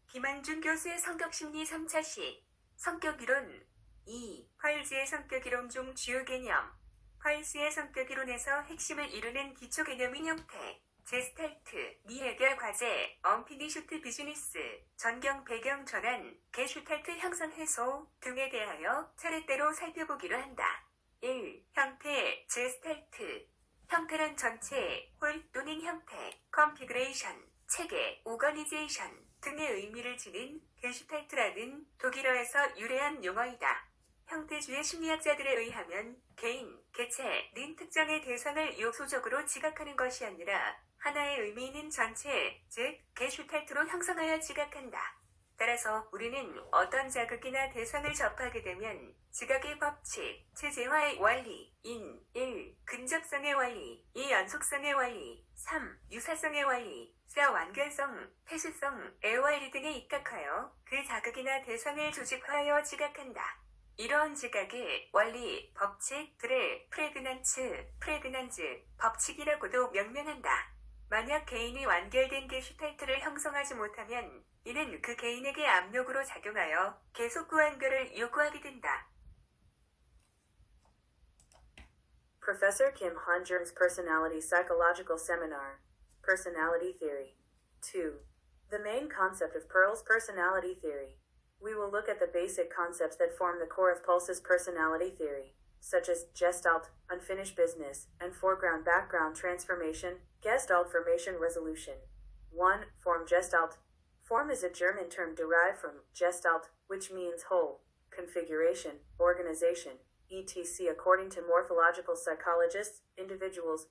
김한준 교수의 성격심리 3차시 성격이론 2. 펄즈의 성격이론 중 주요 개념. 펄스의 성격이론에서 핵심을 이루는 기초 개념인 형태, 제스탈트, 미해결 과제, 언피니슈트 비즈니스, 전경 배경 전환, 게슈탈트 형성 해소 등에 대하여 차례대로 살펴보기로 한다. 1. 형태, 제스탈트. 형태란 전체, 홀 또는 형태, 컨피그레이션, 체계, 오거니제이션 등의 의미를 지닌 게슈탈트라는 독일어에서 유래한 용어이다. 형태주의 심리학자들에 의하면 개인, 개체는 특정의 대상을 요소적으로 지각하는 것이 아니라 하나의 의미 있는 전체, 즉 게슈탈트로 형성하여 지각한다. 따라서 우리는 어떤 자극이나 대상을 접하게 되면 지각의 법칙, 체제화의 원리, 인, 1. 근접성의 원리, 2. 연속성의 원리, 3. 유사성의 원리, 4. 완결성, 폐쇄성의 원리 등에 입각하여 그 자극이나 대상을 조직화하여 지각한다. 이러한 지각의 원리, 법칙들을 프레그난츠 법칙이라고도 명명한다. 만약 개인이 완결된 게슈탈트를 형성하지 못하면 이는 그 개인에게 압력으로 작용하여 계속 그 완결을 요구하게 된다. Professor Kim Han-jung's Personality Psychological Seminar, Personality Theory. 2. The main concept of Pearl's personality theory. We will look at the basic concepts that form the core of Pulse's personality theory, such as Gestalt, unfinished business, and foreground-background transformation, Gestalt formation resolution. 1. Form Gestalt. Form is a German term derived from Gestalt, which means whole, configuration, organization, etc. According to morphological psychologists, individuals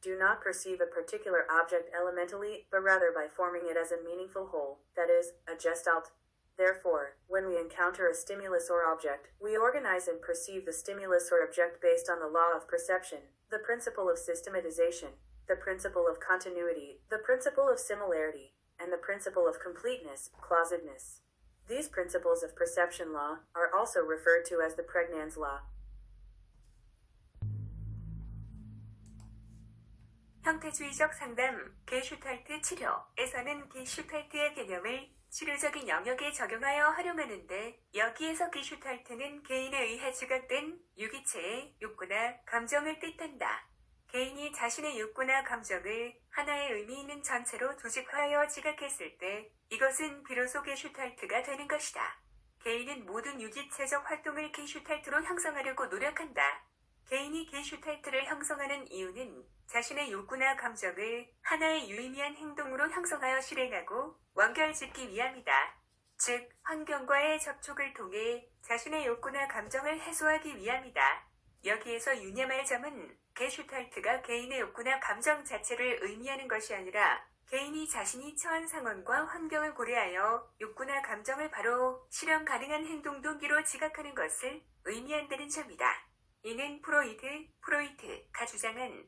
do not perceive a particular object elementally, but rather by forming it as a meaningful whole, that is, a Gestalt. Therefore, when we encounter a stimulus or object, we organize and perceive the stimulus or object based on the law of perception, the principle of systematization, the principle of continuity, the principle of similarity, and the principle of completeness, closedness. These principles of perception law are also referred to as the Pregnan's law. 형태주의적 상담, 게슈탈트 치료에서는 게슈탈트의 개념을 치료적인 영역에 적용하여 활용하는데 여기에서 게슈탈트는 개인에 의해 지각된 유기체의 욕구나 감정을 뜻한다. 개인이 자신의 욕구나 감정을 하나의 의미 있는 전체로 조직화하여 지각했을 때 이것은 비로소 게슈탈트가 되는 것이다. 개인은 모든 유기체적 활동을 게슈탈트로 형성하려고 노력한다. 개인이 게슈탈트를 형성하는 이유는 자신의 욕구나 감정을 하나의 유의미한 행동으로 형성하여 실행하고 완결짓기 위함이다. 즉, 환경과의 접촉을 통해 자신의 욕구나 감정을 해소하기 위함이다. 여기에서 유념할 점은 게슈탈트가 개인의 욕구나 감정 자체를 의미하는 것이 아니라 개인이 자신이 처한 상황과 환경을 고려하여 욕구나 감정을 바로 실현 가능한 행동 동기로 지각하는 것을 의미한다는 점이다. 이는 프로이트가 주장한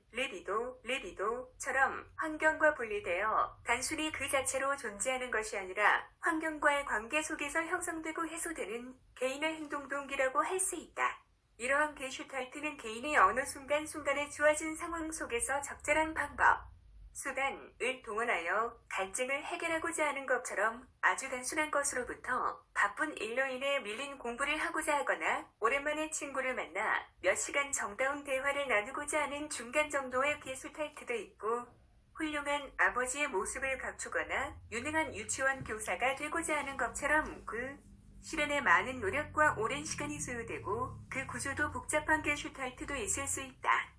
리비도처럼 환경과 분리되어 단순히 그 자체로 존재하는 것이 아니라 환경과의 관계 속에서 형성되고 해소되는 개인의 행동 동기라고 할 수 있다. 이러한 게슈탈트는 개인이 어느 순간순간에 주어진 상황 속에서 적절한 방법, 수단을 동원하여 갈증을 해결하고자 하는 것처럼 아주 단순한 것으로부터 바쁜 일로 인해 밀린 공부를 하고자 하거나 오랜만에 친구를 만나 몇 시간 정다운 대화를 나누고자 하는 중간 정도의 게슈탈트도 있고 훌륭한 아버지의 모습을 갖추거나 유능한 유치원 교사가 되고자 하는 것처럼 그 실현에 많은 노력과 오랜 시간이 소요되고 그 구조도 복잡한 게슈탈트도 있을 수 있다.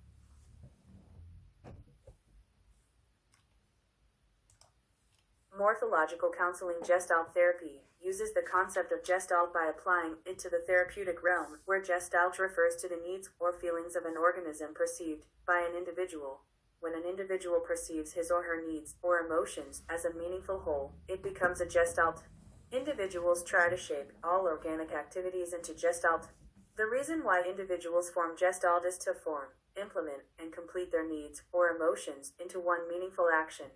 Morphological counseling Gestalt therapy uses the concept of Gestalt by applying it to the therapeutic realm, where Gestalt refers to the needs or feelings of an organism perceived by an individual. When an individual perceives his or her needs or emotions as a meaningful whole, it becomes a Gestalt. Individuals try to shape all organic activities into Gestalt. The reason why individuals form Gestalt is to form, implement, and complete their needs or emotions into one meaningful action.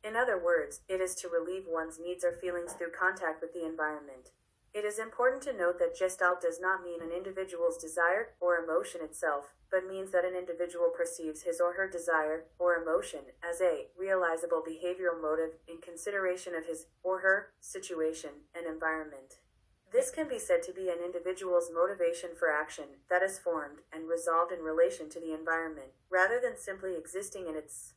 In other words, it is to relieve one's needs or feelings through contact with the environment. It is important to note that Gestalt does not mean an individual's desire or emotion itself, but means that an individual perceives his or her desire or emotion as a realizable behavioral motive in consideration of his or her situation and environment. This can be said to be an individual's motivation for action that is formed and resolved in relation to the environment, rather than simply existing in its.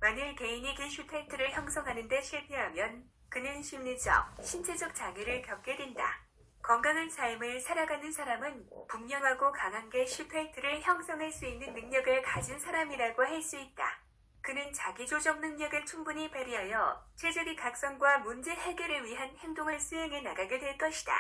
만일 개인이 게슈탈트를 형성하는 데 실패하면 그는 심리적, 신체적 장애를 겪게 된다. 건강한 삶을 살아가는 사람은 분명하고 강한 게슈탈트를 형성할 수 있는 능력을 가진 사람이라고 할 수 있다. 그는 자기 조정 능력을 충분히 발휘하여 체질의 각성과 문제 해결을 위한 행동을 수행해 나가게 될 것이다.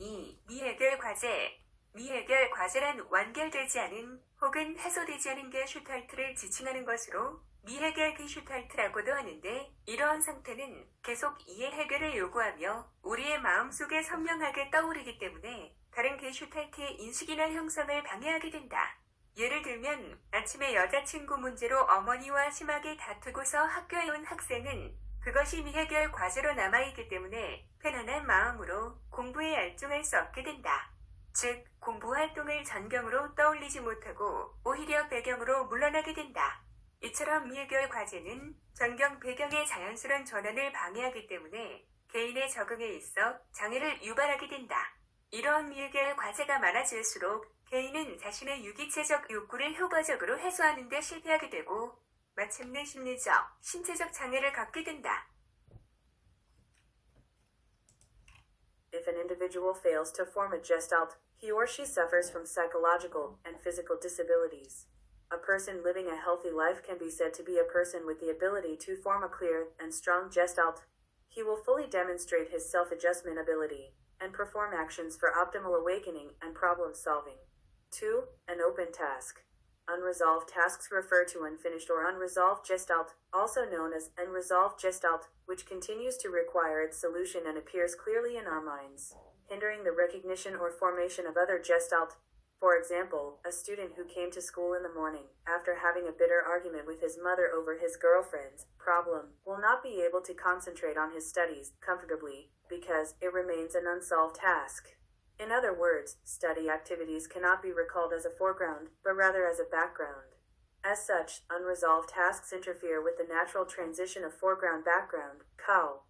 2. 미해결 과제. 미해결 과제란 완결되지 않은 혹은 해소되지 않은 게슈탈트를 지칭하는 것으로 미해결 게슈탈트라고도 하는데, 이러한 상태는 계속 이해 해결을 요구하며 우리의 마음속에 선명하게 떠오르기 때문에 다른 게슈탈트의 인식이나 형성을 방해하게 된다. 예를 들면 아침에 여자친구 문제로 어머니와 심하게 다투고서 학교에 온 학생은 그것이 미해결 과제로 남아있기 때문에 편안한 마음으로 공부에 열중할 수 없게 된다. 즉, 공부 활동을 전경으로 떠올리지 못하고 오히려 배경으로 물러나게 된다. 이처럼 미해결 과제는 전경 배경의 자연스러운 전환을 방해하기 때문에 개인의 적응에 있어 장애를 유발하게 된다. 이러한 미해결 과제가 많아질수록 개인은 자신의 유기체적 욕구를 효과적으로 해소하는 데 실패하게 되고 마침내 심리적, 신체적 장애를 갖게 된다. If an individual fails to form a gestalt, he or she suffers from psychological and physical disabilities. A person living a healthy life can be said to be a person with the ability to form a clear and strong gestalt. He will fully demonstrate his self-adjustment ability and perform actions for optimal awakening and problem solving. 2. An open task. Unresolved tasks refer to unfinished or unresolved gestalt, also known as unresolved gestalt, which continues to require its solution and appears clearly in our minds, hindering the recognition or formation of other gestalt. For example, a student who came to school in the morning after having a bitter argument with his mother over his girlfriend's problem will not be able to concentrate on his studies comfortably because it remains an unsolved task. In other words, study activities cannot be recalled as a foreground, but rather as a background. As such, unresolved tasks interfere with the natural transition of foreground-background, kao.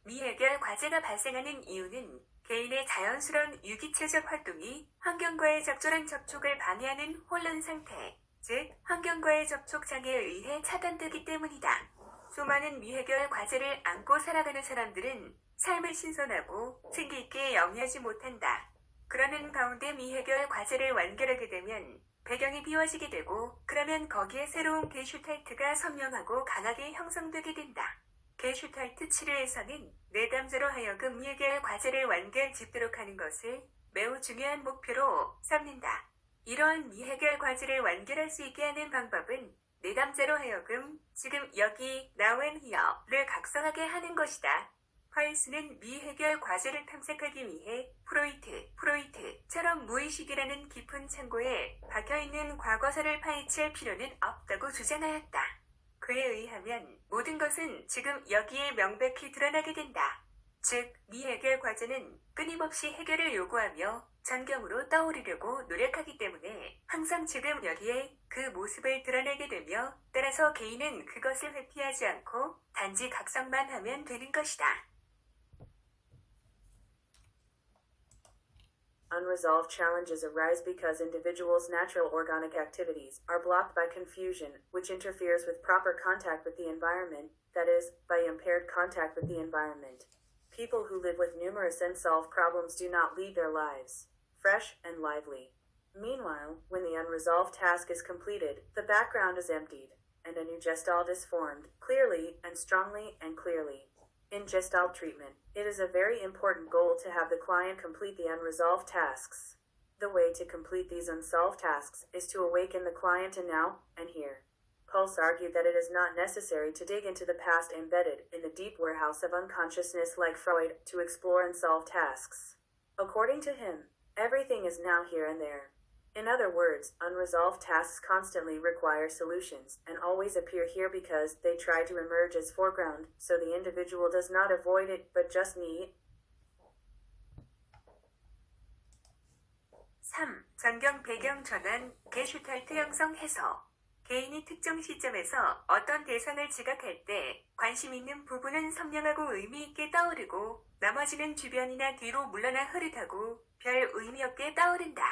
미해결 과제가 발생하는 이유는 개인의 자연스러운 유기체적 활동이 환경과의 적절한 접촉을 방해하는 혼란 상태, 즉 환경과의 접촉 장애에 의해 차단되기 때문이다. 수많은 미해결 과제를 안고 살아가는 사람들은 삶을 신선하고 생기있게 영위하지 못한다. 그러는 가운데 미해결 과제를 완결하게 되면 배경이 비워지게 되고, 그러면 거기에 새로운 게슈탈트가 선명하고 강하게 형성되게 된다. 게슈탈트 치료에서는 내담자로 하여금 미해결 과제를 완결 짓도록 하는 것을 매우 중요한 목표로 삼는다. 이러한 미해결 과제를 완결할 수 있게 하는 방법은 내담자로 하여금 지금 여기 now and here를 각성하게 하는 것이다. 화일스는 미해결 과제를 탐색하기 위해 프로이트처럼 무의식이라는 깊은 창고에 박혀있는 과거사를 파헤칠 필요는 없다고 주장하였다. 그에 의하면 모든 것은 지금 여기에 명백히 드러나게 된다. 즉, 미해결 과제는 끊임없이 해결을 요구하며 전경으로 떠오르려고 노력하기 때문에 항상 지금 여기에 그 모습을 드러내게 되며, 따라서 개인은 그것을 회피하지 않고 단지 각성만 하면 되는 것이다. Unresolved challenges arise because individuals' natural organic activities are blocked by confusion, which interferes with proper contact with the environment, that is, by impaired contact with the environment. People who live with numerous unsolved problems do not lead their lives fresh and lively. Meanwhile, when the unresolved task is completed, the background is emptied, and a new gestalt is formed, clearly and strongly and clearly. In gestalt treatment, it is a very important goal to have the client complete the unresolved tasks. The way to complete these unsolved tasks is to awaken the client in now and here. Pulse argued that it is not necessary to dig into the past embedded in the deep warehouse of unconsciousness like Freud to explore unsolved tasks. According to him, Everything is now here and there. In other words, unresolved tasks constantly require solutions and always appear here because they try to emerge as foreground, so the individual does not avoid it but just need. 3. 전경 배경 전환, 게슈탈트 형성 해석. 개인이 특정 시점에서 어떤 대상을 지각할 때 관심 있는 부분은 선명하고 의미 있게 떠오르고 나머지는 주변이나 뒤로 물러나 흐릿하고 별 의미 없게 떠오른다.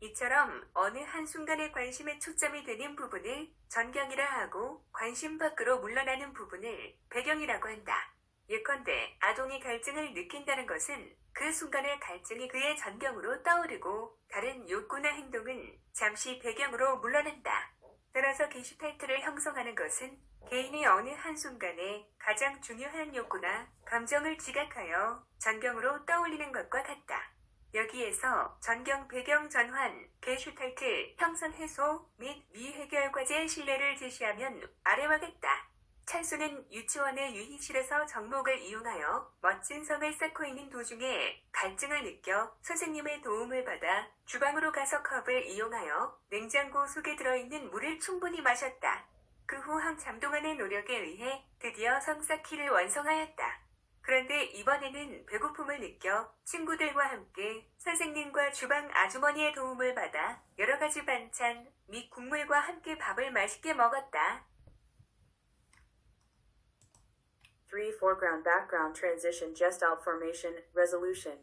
이처럼 어느 한순간에 관심의 초점이 되는 부분을 전경이라 하고 관심 밖으로 물러나는 부분을 배경이라고 한다. 예컨대 아동이 갈증을 느낀다는 것은 그 순간의 갈증이 그의 전경으로 떠오르고 다른 욕구나 행동은 잠시 배경으로 물러난다. 따라서 게슈탈트를 형성하는 것은 개인이 어느 한순간에 가장 중요한 욕구나 감정을 지각하여 전경으로 떠올리는 것과 같다. 여기에서 전경 배경 전환, 게슈탈트 형성 해소 및 미해결 과제의 신뢰를 제시하면 아래와 같다. 찬수는 유치원의 유희실에서 정목을 이용하여 멋진 성을 쌓고 있는 도중에 갈증을 느껴 선생님의 도움을 받아 주방으로 가서 컵을 이용하여 냉장고 속에 들어있는 물을 충분히 마셨다. 그 후 한참 동안의 노력에 의해 드디어 성 쌓기를 완성하였다. 그런데 이번에는 배고픔을 느껴 친구들과 함께 선생님과 주방 아주머니의 도움을 받아 여러 가지 반찬 및 국물과 함께 밥을 맛있게 먹었다. 3. Foreground background transition gestalt formation resolution.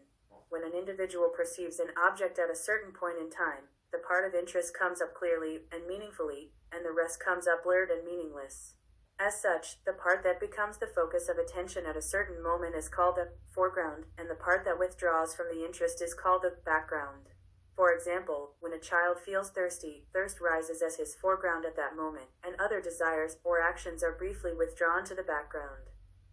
When an individual perceives an object at a certain point in time, the part of interest comes up clearly and meaningfully, and the rest comes up blurred and meaningless. As such, the part that becomes the focus of attention at a certain moment is called the foreground, and the part that withdraws from the interest is called the background. For example, when a child feels thirsty, thirst rises as his foreground at that moment, and other desires or actions are briefly withdrawn to the background.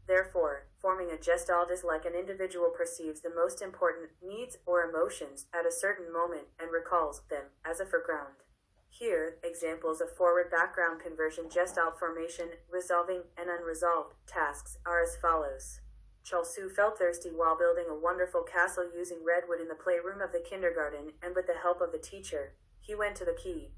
Therefore, forming a gestalt is like an individual perceives the most important needs or emotions at a certain moment and recalls them as a foreground. Here, examples of forward background conversion gestalt formation, resolving and unresolved tasks are as follows. Chalsu felt thirsty while building a wonderful castle using redwood in the playroom of the kindergarten, and with the help of the teacher, he went to the key.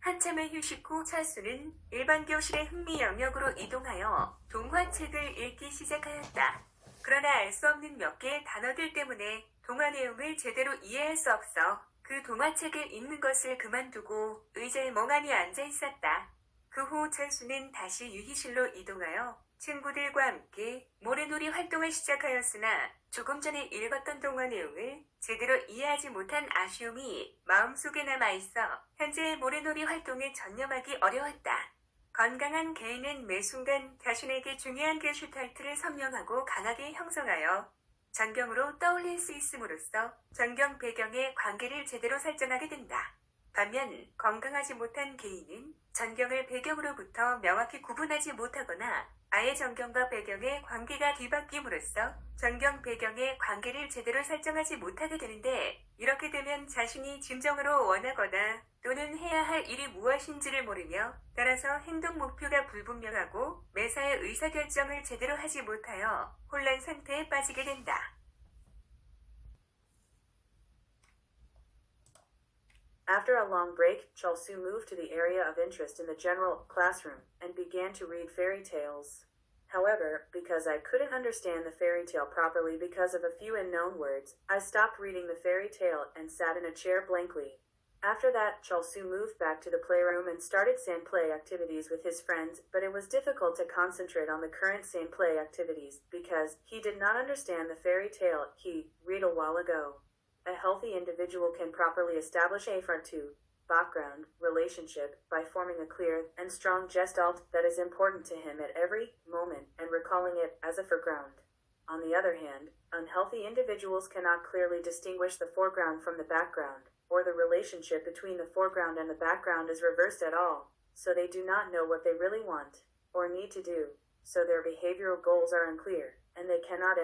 한참의 휴식 후 찰수는 일반 교실의 흥미 영역으로 이동하여 동화책을 읽기 시작하였다. 그러나 알 수 없는 몇 개의 단어들 때문에 동화 내용을 제대로 이해할 수 없어 그 동화책을 읽는 것을 그만두고 의자에 멍하니 앉아 있었다. 그 후 찰수는 다시 유희실로 이동하여 친구들과 함께 모래놀이 활동을 시작하였으나 조금 전에 읽었던 동화 내용을 제대로 이해하지 못한 아쉬움이 마음속에 남아있어 현재의 모래놀이 활동에 전념하기 어려웠다. 건강한 개인은 매 순간 자신에게 중요한 게슈탈트를 선명하고 강하게 형성하여 전경으로 떠올릴 수 있음으로써 전경 배경의 관계를 제대로 설정하게 된다. 반면 건강하지 못한 개인은 전경을 배경으로부터 명확히 구분하지 못하거나 아예 전경과 배경의 관계가 뒤바뀜으로써 전경 배경의 관계를 제대로 설정하지 못하게 되는데, 이렇게 되면 자신이 진정으로 원하거나 또는 해야 할 일이 무엇인지를 모르며 따라서 행동 목표가 불분명하고 매사에 의사결정을 제대로 하지 못하여 혼란 상태에 빠지게 된다. After a long break, Chalsu moved to the area of interest in the general classroom and began to read fairy tales. However, because I couldn't understand the fairy tale properly because of a few unknown words, I stopped reading the fairy tale and sat in a chair blankly. After that, Chalsu moved back to the playroom and started sand play activities with his friends, but it was difficult to concentrate on the current sand play activities because he did not understand the fairy tale he read a while ago. A healthy individual can properly establish a to background relationship by forming a clear and strong gestalt that is important to him at every moment and recalling it as a foreground. On the other hand, unhealthy individuals cannot clearly distinguish the foreground from the background, or the relationship between the foreground and the background is reversed at all, so they do not know what they really want or need to do, so their behavioral goals are unclear, and they cannot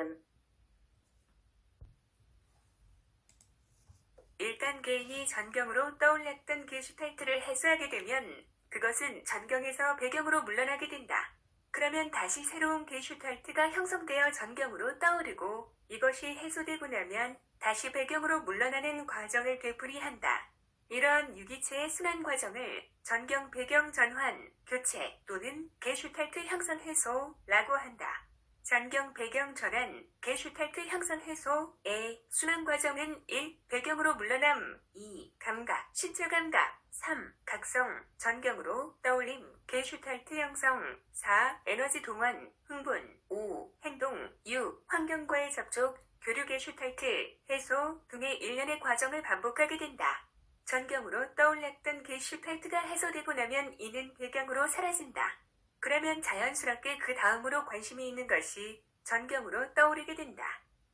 일단 개인이 전경으로 떠올랐던 게슈탈트를 해소하게 되면 그것은 전경에서 배경으로 물러나게 된다. 그러면 다시 새로운 게슈탈트가 형성되어 전경으로 떠오르고 이것이 해소되고 나면 다시 배경으로 물러나는 과정을 되풀이한다. 이러한 유기체의 순환 과정을 전경 배경 전환, 교체 또는 게슈탈트 형성 해소라고 한다. 전경 배경 전환, 게슈탈트 형성 해소의 순환 과정은 1. 배경으로 물러남 2. 감각, 신체 감각 3. 각성, 전경으로 떠올림, 게슈탈트 형성 4. 에너지 동원, 흥분 5. 행동 6. 환경과의 접촉, 교류 게슈탈트, 해소 등의 일련의 과정을 반복하게 된다. 전경으로 떠올랐던 게슈탈트가 해소되고 나면 이는 배경으로 사라진다. 그러면 자연스럽게 그 다음으로 관심이 있는 것이 전경으로 떠오르게 된다.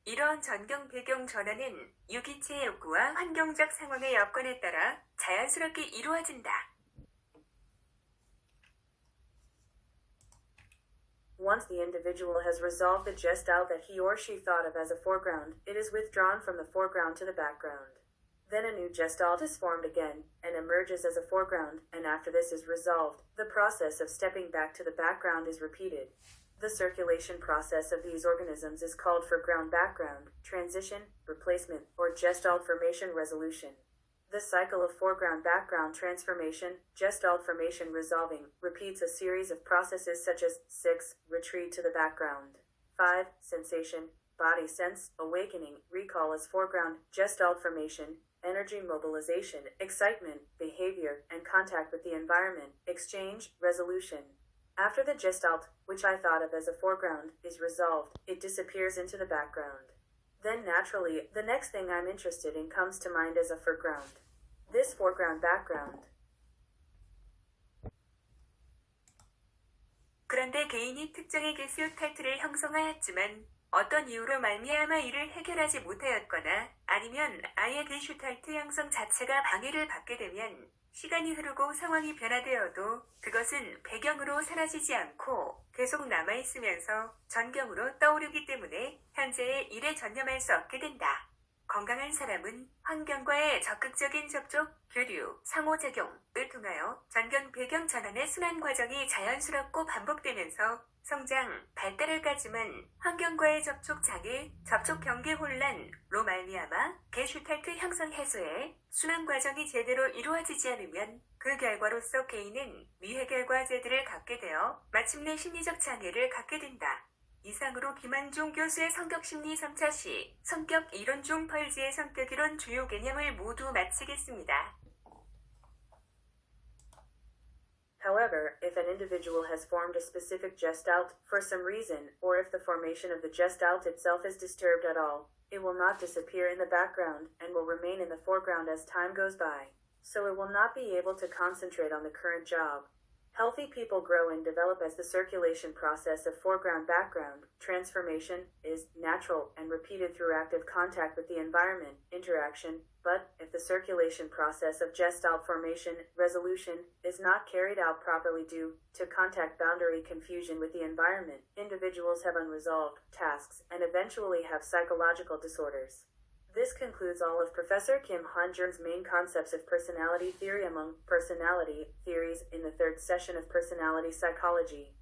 이러한 전경 배경 전환은 유기체의 욕구와 환경적 상황의 여건에 따라 자연스럽게 이루어진다. Once the individual has resolved the gestalt that he or she thought of as a foreground, it is withdrawn from the foreground to the background. Then a new gestalt is formed again, and emerges as a foreground, and after this is resolved, the process of stepping back to the background is repeated. The circulation process of these organisms is called foreground-background, transition, replacement, or gestalt formation resolution. The cycle of foreground-background transformation, gestalt formation resolving, repeats a series of processes such as 6. Retreat to the background. 5. Sensation, body sense, awakening, recall as foreground, gestalt formation, energy mobilization, excitement, behavior, and contact with the environment, exchange, resolution. After the gestalt, which I thought of as a foreground, is resolved, it disappears into the background. Then naturally, the next thing I'm interested in comes to mind as a foreground. This foreground-background. 그런데 개인이 특정의 게슈탈트를 형성하였지만 어떤 이유로 말미암아 이를 해결하지 못하였거나 아니면 아예 게슈탈트 형성 자체가 방해를 받게 되면 시간이 흐르고 상황이 변화되어도 그것은 배경으로 사라지지 않고 계속 남아있으면서 전경으로 떠오르기 때문에 현재의 일에 전념할 수 없게 된다. 건강한 사람은 환경과의 적극적인 접촉, 교류, 상호작용을 통하여 전경 배경 전환의 순환 과정이 자연스럽고 반복되면서 성장, 발달을 가지만 환경과의 접촉 장애, 접촉 경계 혼란로 말미암아 게슈탈트 형성 해소의 순환 과정이 제대로 이루어지지 않으면 그 결과로서 개인은 미해결과제들을 갖게 되어 마침내 심리적 장애를 갖게 된다. 이상으로 김한종 교수의 성격심리 3차 시 성격 이론 중 펄즈의 성격 이론 주요 개념을 모두 마치겠습니다. However, if an individual has formed a specific gestalt for some reason, or if the formation of the gestalt itself is disturbed at all, it will not disappear in the background and will remain in the foreground as time goes by. So it will not be able to concentrate on the current job. Healthy people grow and develop as the circulation process of foreground-background transformation is natural and repeated through active contact with the environment, interaction, but if the circulation process of gestalt formation, resolution, is not carried out properly due to contact boundary confusion with the environment, individuals have unresolved tasks and eventually have psychological disorders. This concludes all of Professor Kim Han-jung's main concepts of personality theory among personality theories in the third session of personality psychology.